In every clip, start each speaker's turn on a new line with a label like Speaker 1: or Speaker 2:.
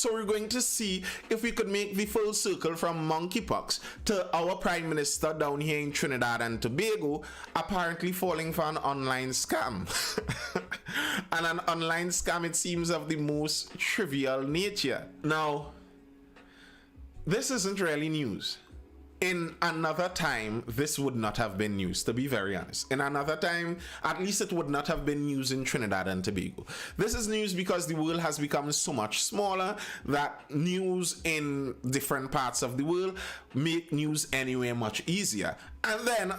Speaker 1: So we're going to see if we could make the full circle from monkeypox to our Prime Minister down here in Trinidad and Tobago apparently falling for an online scam. And an online scam, it seems, of the most trivial nature. Now, this isn't really news. In another time, this would not have been news, to be very honest. In another time, at least it would not have been news in Trinidad and Tobago. This is news because the world has become so much smaller that news in different parts of the world make news anywhere much easier. And then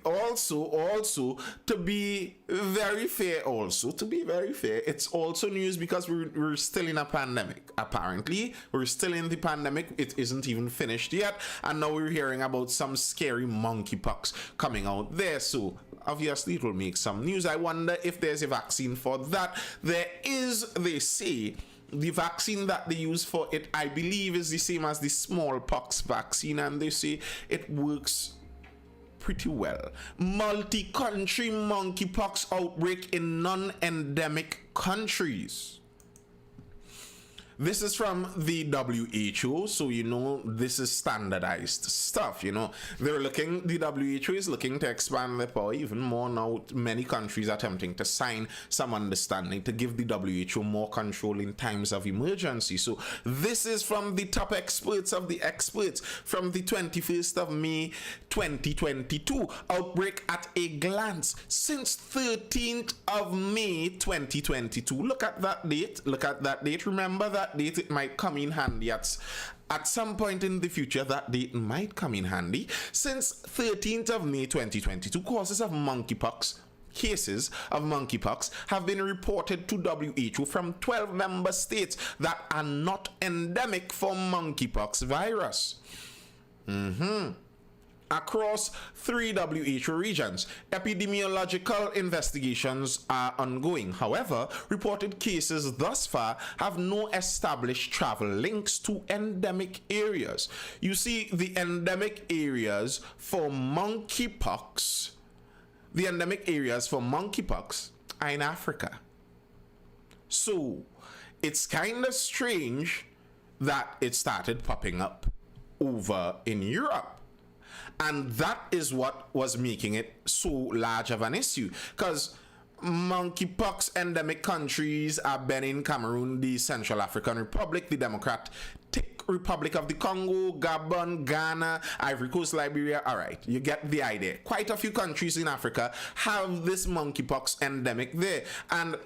Speaker 1: also to be very fair, it's also news because we're still in a pandemic. Apparently, we're still in the pandemic. It isn't even finished yet, and now we're hearing about some scary monkeypox coming out there. So obviously, it will make some news. I wonder if there's a vaccine for that. There is, they say. The vaccine that they use for it, I believe, is the same as the smallpox vaccine, and they say it works pretty well. Multi-country monkeypox outbreak in non-endemic countries. This is from the WHO, so you know this is standardized stuff. You know, the WHO is looking to expand their power even more now. Many countries are attempting to sign some understanding to give the WHO more control in times of emergency. So this is from the top experts of the experts from the 21st of May 2022. Outbreak at a glance since 13th of May 2022. Look at that date. Remember that date. It might come in handy at some point in the future. That date might come in handy. Since 13th of May 2022, cases of monkeypox have been reported to WHO from 12 member states that are not endemic for monkeypox virus. Across 3 WHO regions, epidemiological investigations are ongoing. However, reported cases thus far have no established travel links to endemic areas. You see, the endemic areas for monkeypox, are in Africa. So, it's kind of strange that it started popping up over in Europe. And that is what was making it so large of an issue. Because monkeypox endemic countries are Benin, Cameroon, the Central African Republic, the Democratic Republic of the Congo, Gabon, Ghana, Ivory Coast, Liberia. All right, you get the idea. Quite a few countries in Africa have this monkeypox endemic there. And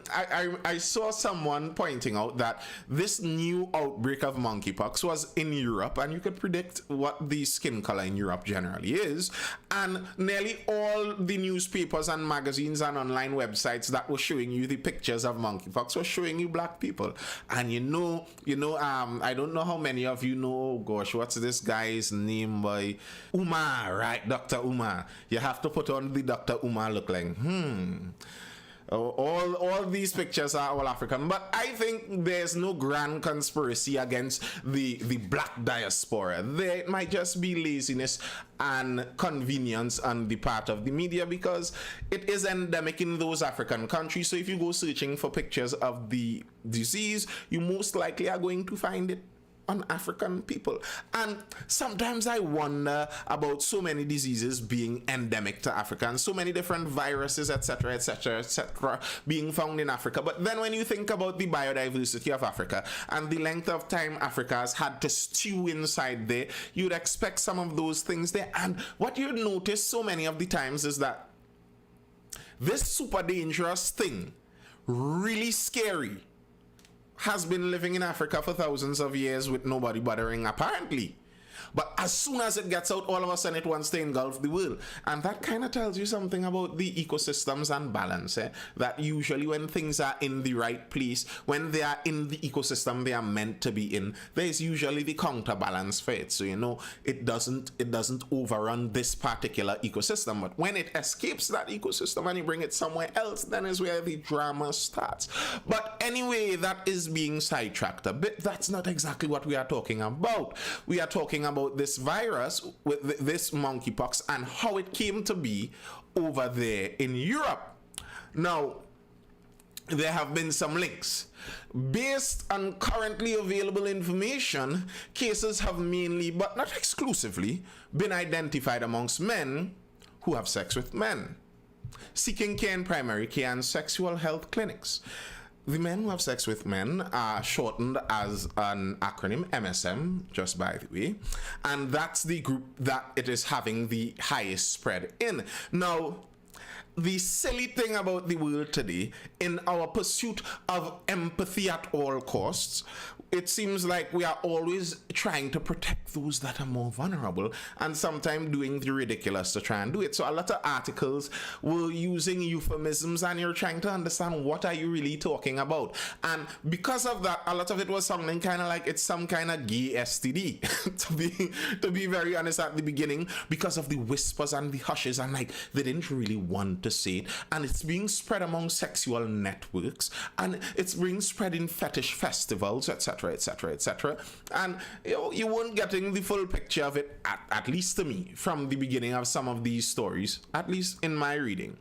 Speaker 1: I saw someone pointing out that this new outbreak of monkeypox was in Europe, and you could predict what the skin color in Europe generally is. And nearly all the newspapers and magazines and online websites that were showing you the pictures of monkeypox were showing you black people. And I don't know how many of you know, gosh, what's this guy's name? By Umar, right? Dr. Umar. You have to put on the Dr. Umar look like, all these pictures are all African, but I think there's no grand conspiracy against the black diaspora. There might just be laziness and convenience on the part of the media because it is endemic in those African countries. So if you go searching for pictures of the disease, you most likely are going to find it on African people. And sometimes I wonder about so many diseases being endemic to Africa and so many different viruses, etc., being found in Africa. But then when you think about the biodiversity of Africa and the length of time Africa has had to stew inside there, you'd expect some of those things there. And what you notice so many of the times is that this super dangerous thing, really scary, has been living in Africa for thousands of years with nobody bothering, apparently. But as soon as it gets out, all of a sudden it wants to engulf the world. And that kind of tells you something about the ecosystems and balance. That usually when things are in the right place, when they are in the ecosystem they are meant to be in, there's usually the counterbalance for it. So, you know, it doesn't overrun this particular ecosystem. But when it escapes that ecosystem and you bring it somewhere else, then is where the drama starts. But anyway, that is being sidetracked a bit. That's not exactly what we are talking about. We are talking about this virus with this monkeypox and how it came to be over there in Europe. Now, there have been some links. Based on currently available information, cases have mainly, but not exclusively, been identified amongst men who have sex with men, seeking care in primary care and sexual health clinics. The men who have sex with men are shortened as an acronym, MSM, just by the way, and that's the group that it is having the highest spread in. Now, the silly thing about the world today, in our pursuit of empathy at all costs, it seems like we are always trying to protect those that are more vulnerable and sometimes doing the ridiculous to try and do it. So a lot of articles were using euphemisms and you're trying to understand what are you really talking about. And because of that, a lot of it was something kind of like it's some kind of gay STD, to be very honest at the beginning, because of the whispers and the hushes and like they didn't really want to say it. And it's being spread among sexual networks and it's being spread in fetish festivals, etc. etc etc, and you weren't getting the full picture of it, at least to me, from the beginning of some of these stories, at least in my reading.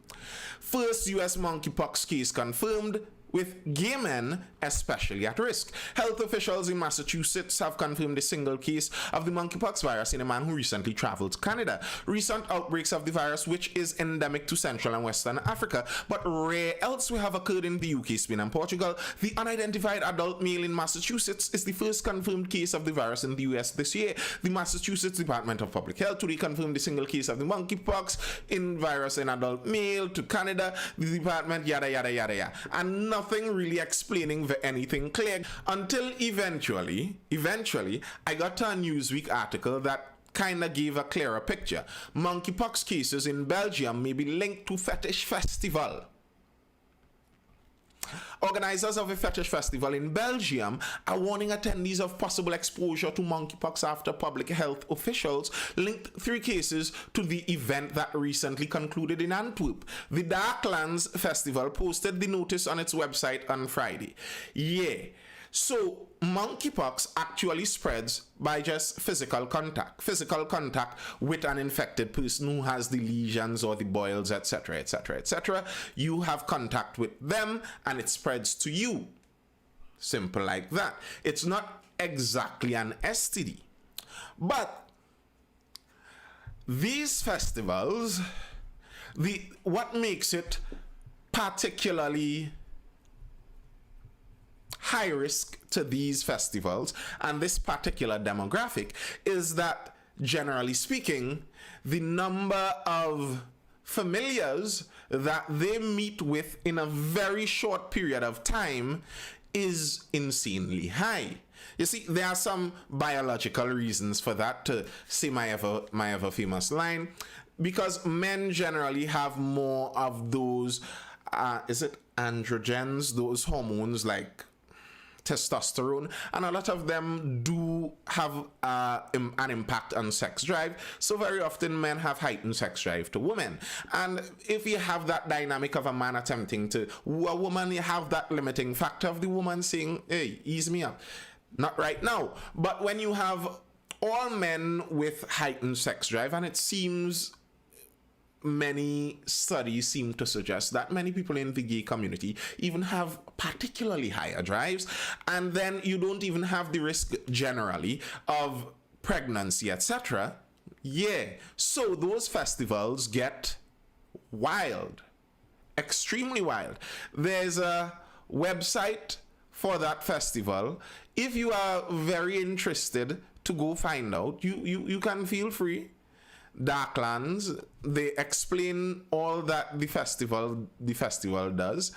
Speaker 1: First US monkeypox case confirmed, with gay men especially at risk. Health officials in Massachusetts have confirmed a single case of the monkeypox virus in a man who recently traveled to Canada. Recent outbreaks of the virus, which is endemic to Central and Western Africa, but rare elsewhere, have occurred in the UK, Spain, and Portugal. The unidentified adult male in Massachusetts is the first confirmed case of the virus in the US this year. The Massachusetts Department of Public Health today confirmed a single case of the monkeypox in virus in adult male to Canada. The department yada yada yada yada, and nothing really explaining anything clear until eventually I got to a Newsweek article that kind of gave a clearer picture. Monkeypox cases in Belgium may be linked to fetish festival. Organizers of a fetish festival in Belgium are warning attendees of possible exposure to monkeypox after public health officials linked 3 cases to the event that recently concluded in Antwerp. The Darklands Festival posted the notice on its website on Friday. Yeah. So, monkeypox actually spreads by just physical contact with an infected person who has the lesions or the boils, etc., etc., etc. You have contact with them and it spreads to you. Simple like that. It's not exactly an STD. But these festivals, what makes it particularly high risk to these festivals and this particular demographic is that, generally speaking, the number of familiars that they meet with in a very short period of time is insanely high. You see, there are some biological reasons for that, to say my ever famous line, because men generally have more of those is it androgens, those hormones like testosterone, and a lot of them do have an impact on sex drive. So very often men have heightened sex drive to women, and if you have that dynamic of a man attempting to woo a woman, you have that limiting factor of the woman saying, hey, ease me up, not right now. But when you have all men with heightened sex drive, and it seems many studies seem to suggest that many people in the gay community even have particularly higher drives, and then you don't even have the risk generally of pregnancy, etc. Yeah, so those festivals get wild, extremely wild. There's a website for that festival. If you are very interested to go find out, you can feel free. Darklands, they explain all that the festival does.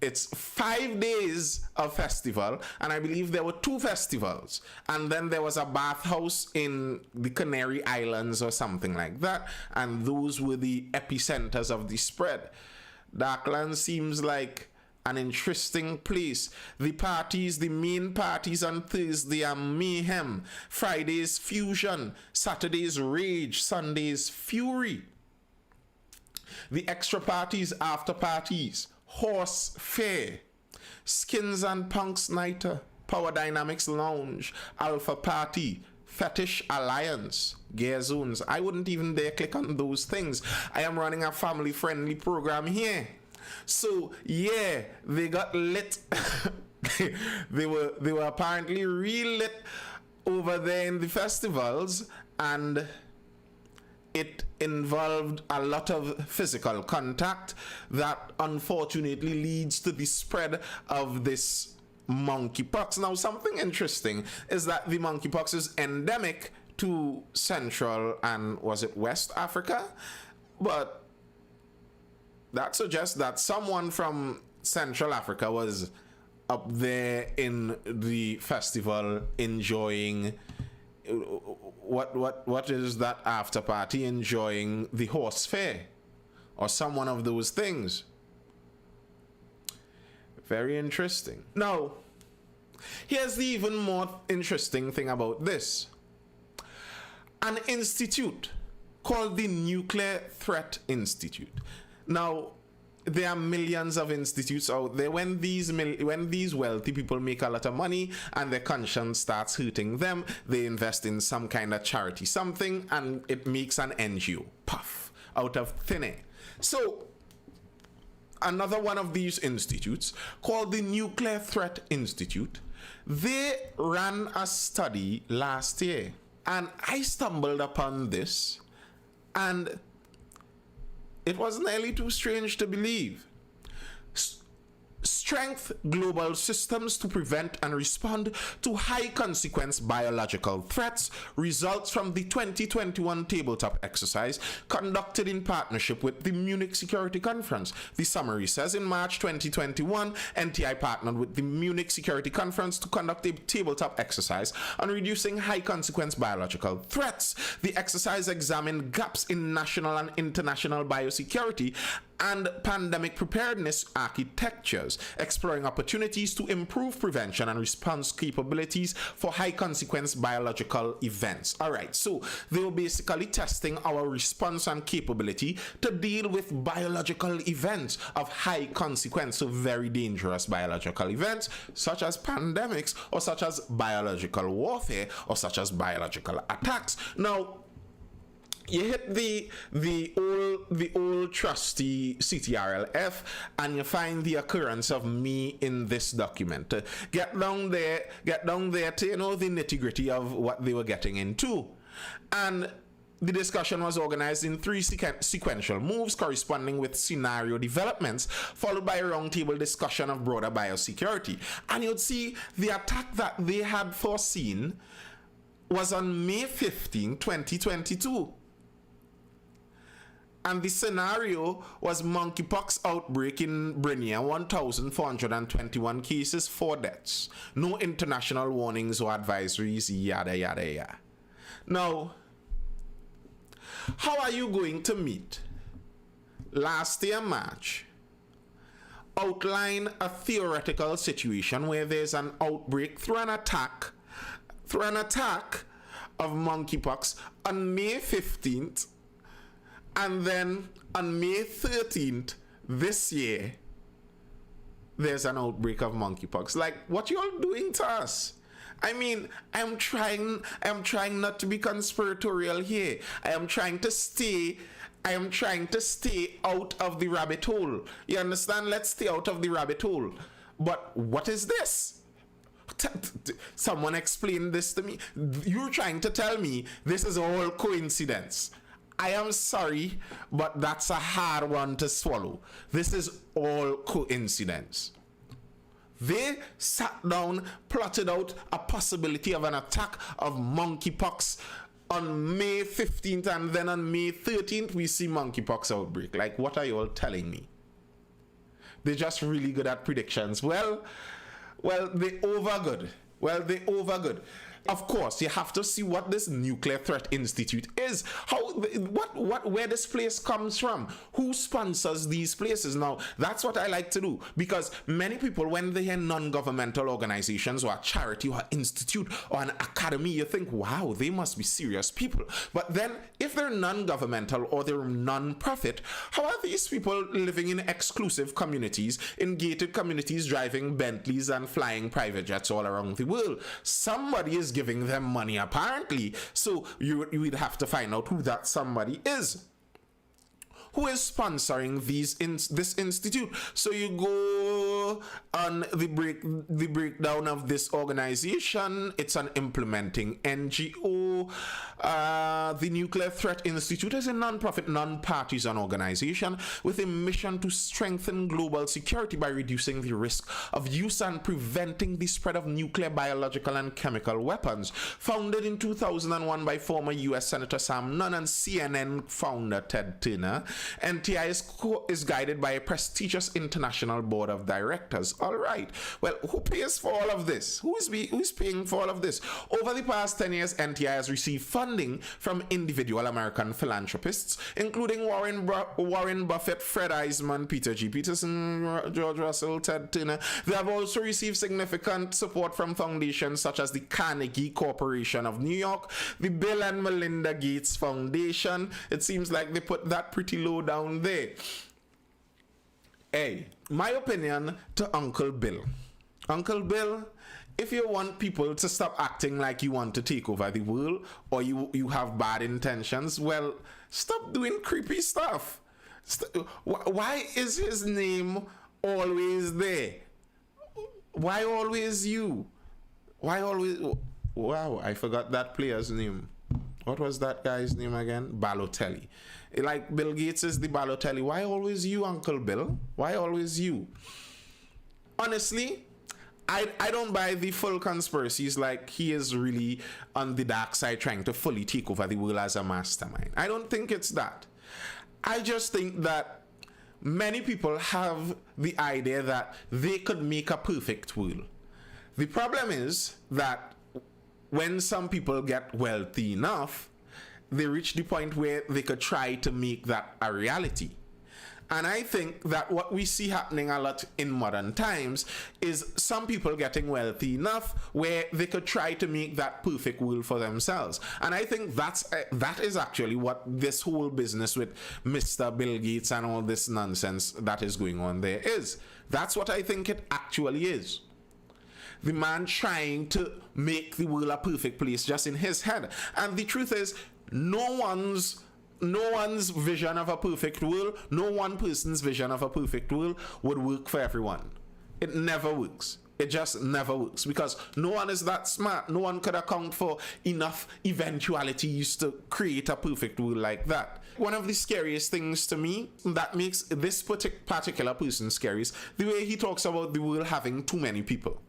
Speaker 1: It's 5 days of festival, and I believe there were 2 festivals, and then there was a bathhouse in the Canary Islands or something like that, and those were the epicenters of the spread. Darklands seems like an interesting place. The main parties on Thursday are mayhem, Friday's fusion, Saturday's rage, Sunday's fury. The extra parties, after parties, horse fair, skins and punks nighter, power dynamics lounge, alpha party, fetish alliance, gay zones. I wouldn't even dare click on those things. I am running a family friendly program here. So yeah, they got lit. They were apparently real lit over there in the festivals, and it involved a lot of physical contact that unfortunately leads to the spread of this monkeypox. Now, something interesting is that the monkeypox is endemic to Central and was it West Africa? But that suggests that someone from Central Africa was up there in the festival enjoying what is that after party, enjoying the horse fair or some one of those things. Very interesting. Now, here's the even more interesting thing about this. An institute called the Nuclear Threat Institute. Now, there are millions of institutes out there. When these wealthy people make a lot of money and their conscience starts hurting them, they invest in some kind of charity, something, and it makes an NGO, puff, out of thin air. So, another one of these institutes called the Nuclear Threat Institute, they ran a study last year, and I stumbled upon this, and it was nearly too strange to believe. Strength global systems to prevent and respond to high consequence biological threats results from the 2021 tabletop exercise conducted in partnership with the Munich Security Conference. The summary says in March 2021, NTI partnered with the Munich Security Conference to conduct a tabletop exercise on reducing high consequence biological threats. The exercise examined gaps in national and international biosecurity and pandemic preparedness architectures, exploring opportunities to improve prevention and response capabilities for high consequence biological events. All right, so they were basically testing our response and capability to deal with biological events of high consequence, so very dangerous biological events, such as pandemics, or such as biological warfare, or such as biological attacks. Now, you hit the old trusty CTRLF and you find the occurrence of me in this document. Get down there to the nitty-gritty of what they were getting into. And the discussion was organized in 3 sequential moves corresponding with scenario developments, followed by a roundtable discussion of broader biosecurity. And you'd see the attack that they had foreseen was on May 15, 2022. And the scenario was monkeypox outbreak in Brinia, 1,421 cases, 4 deaths. No international warnings or advisories, yada, yada, yada. Now, how are you going to meet? Last year, March, outline a theoretical situation where there's an outbreak through an attack of monkeypox on May 15th, and then on May 13th this year, there's an outbreak of monkeypox. Like, what y'all doing to us? I mean, I'm trying not to be conspiratorial here. I am trying to stay out of the rabbit hole. You understand? Let's stay out of the rabbit hole. But what is this? Someone explain this to me. You're trying to tell me this is all coincidence. I am sorry, but that's a hard one to swallow. This is all coincidence. They sat down, plotted out a possibility of an attack of monkeypox on May 15th, and then on May 13th, we see monkeypox outbreak. Like, what are you all telling me? They're just really good at predictions. Well, they overgood. Of course, you have to see what this Nuclear Threat Institute is. Where this place comes from. Who sponsors these places? Now, that's what I like to do, because many people, when they hear non-governmental organizations or a charity or an institute or an academy, you think, wow, they must be serious people. But then, if they're non-governmental or they're non-profit, how are these people living in exclusive communities, in gated communities, driving Bentleys and flying private jets all around the world? Somebody is giving them money, apparently. So you would have to find out who that somebody is. who is sponsoring this institute? So you go on the breakdown of this organization. It's an implementing NGO. The Nuclear Threat Institute is a non-profit, non-partisan organization with a mission to strengthen global security by reducing the risk of use and preventing the spread of nuclear, biological, and chemical weapons. Founded in 2001 by former U.S. Senator Sam Nunn and CNN founder Ted Turner, NTI is guided by a prestigious international board of directors. All right. Well, who pays for all of this? Who's paying for all of this? Over the past 10 years, NTI has received funding from individual American philanthropists, including Warren Buffett, Fred Eisman, Peter G. Peterson, George Russell, Ted Turner. They have also received significant support from foundations such as the Carnegie Corporation of New York, the Bill and Melinda Gates Foundation. It seems like they put that pretty low down there. Hey, my opinion to Uncle Bill. Uncle Bill, if you want people to stop acting like you want to take over the world or you have bad intentions, well, stop doing creepy stuff. Why is his name always there? Why always you? Why always... Wow, I forgot that player's name. What was that guy's name again? Balotelli. Like Bill Gates is the Balotelli. Why always you, Uncle Bill? Why always you? Honestly, I don't buy the full conspiracies like he is really on the dark side trying to fully take over the world as a mastermind. I don't think it's that. I just think that many people have the idea that they could make a perfect world. The problem is that when some people get wealthy enough, they reach the point where they could try to make that a reality. And I think that what we see happening a lot in modern times is some people getting wealthy enough where they could try to make that perfect world for themselves. And I think that is actually what this whole business with Mr. Bill Gates and all this nonsense that is going on there is. That's what I think it actually is. The man trying to make the world a perfect place just in his head. And the truth is, no one's vision of a perfect world, no one person's vision of a perfect world would work for everyone. It never works. It just never works because no one is that smart. No one could account for enough eventualities to create a perfect world like that. One of the scariest things to me that makes this particular person scary is the way he talks about the world having too many people.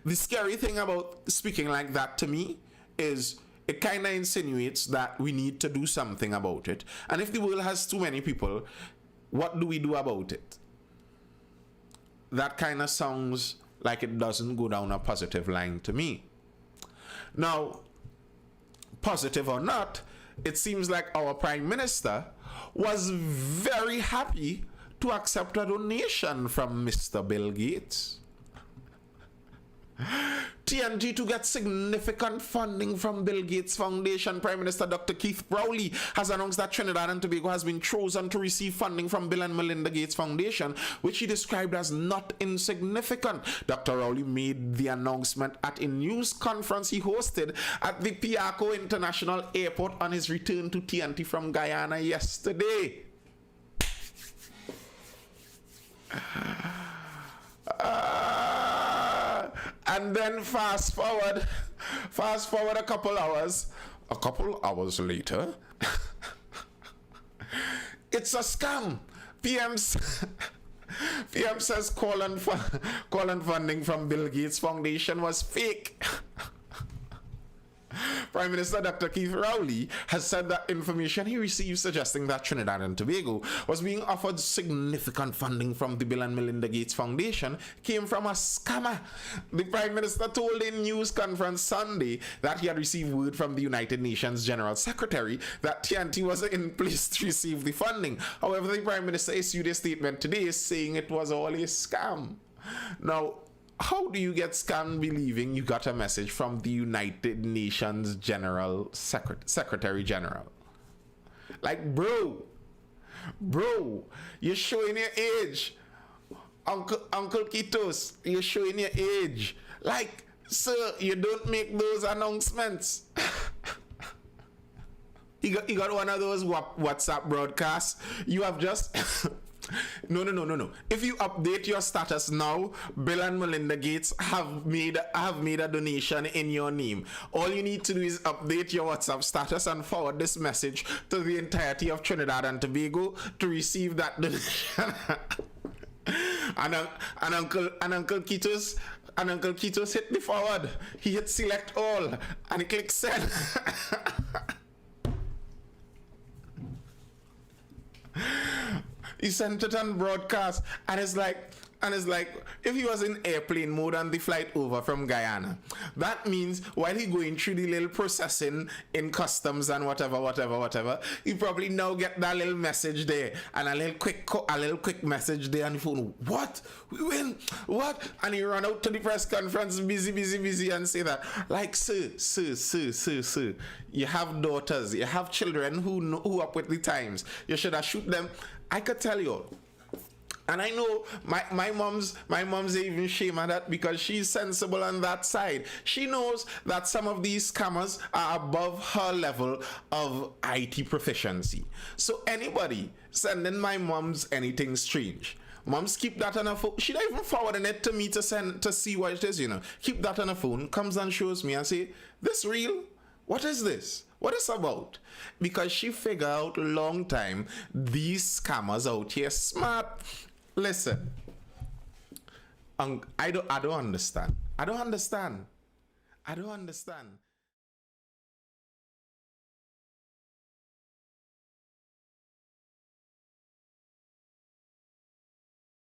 Speaker 1: The scary thing about speaking like that to me is it kind of insinuates that we need to do something about it. And if the world has too many people, what do we do about it? That kind of sounds like it doesn't go down a positive line to me. Now, positive or not, it seems like our Prime Minister was very happy to accept a donation from Mr. Bill Gates. TNT to get significant funding from Bill Gates Foundation. Prime Minister Dr. Keith Rowley has announced that Trinidad and Tobago has been chosen to receive funding from Bill and Melinda Gates Foundation, which he described as not insignificant. Dr. Rowley made the announcement at a news conference he hosted at the Piarco International Airport on his return to TNT from Guyana yesterday. And then fast forward a couple hours later, it's a scam. PM says call and funding from Bill Gates Foundation was fake. Prime Minister Dr. Keith Rowley has said that information he received suggesting that Trinidad and Tobago was being offered significant funding from the Bill and Melinda Gates Foundation came from a scammer. The Prime Minister told a news conference Sunday that he had received word from the United Nations General Secretary that TNT was in place to receive the funding. However, the Prime Minister issued a statement today saying it was all a scam. Now, how do you get scammed believing you got a message from the United Nations General Secretary General? Like, bro, you're showing your age. Uncle Kitos, you're showing your age. Like, sir, you don't make those announcements. He got one of those WhatsApp broadcasts. You have just no. If you update your status now, Bill and Melinda Gates have made a donation in your name. All you need to do is update your WhatsApp status and forward this message to the entirety of Trinidad and Tobago to receive that donation. and Uncle Kitos hit the forward. He hit select all and he clicked send. He sent it on broadcast, and it's like if he was in airplane mode on the flight over from Guyana, that means while he going through the little processing in customs and whatever, he probably now get that little message there and a little quick message there on the phone. What? We win? What? And he run out to the press conference, busy, and say that, like, sir, you have daughters, you have children who up with the times. You should have shoot them. I could tell you. And I know my mom's even shame at that because she's sensible on that side. She knows that some of these scammers are above her level of IT proficiency. So anybody sending my mom's anything strange, moms keep that on her phone. She don't even forwarding it to me to see what it is, Keep that on her phone, comes and shows me and say, this real? What is this? What is about? Because she figured out a long time these scammers out here smart. Listen, I don't understand.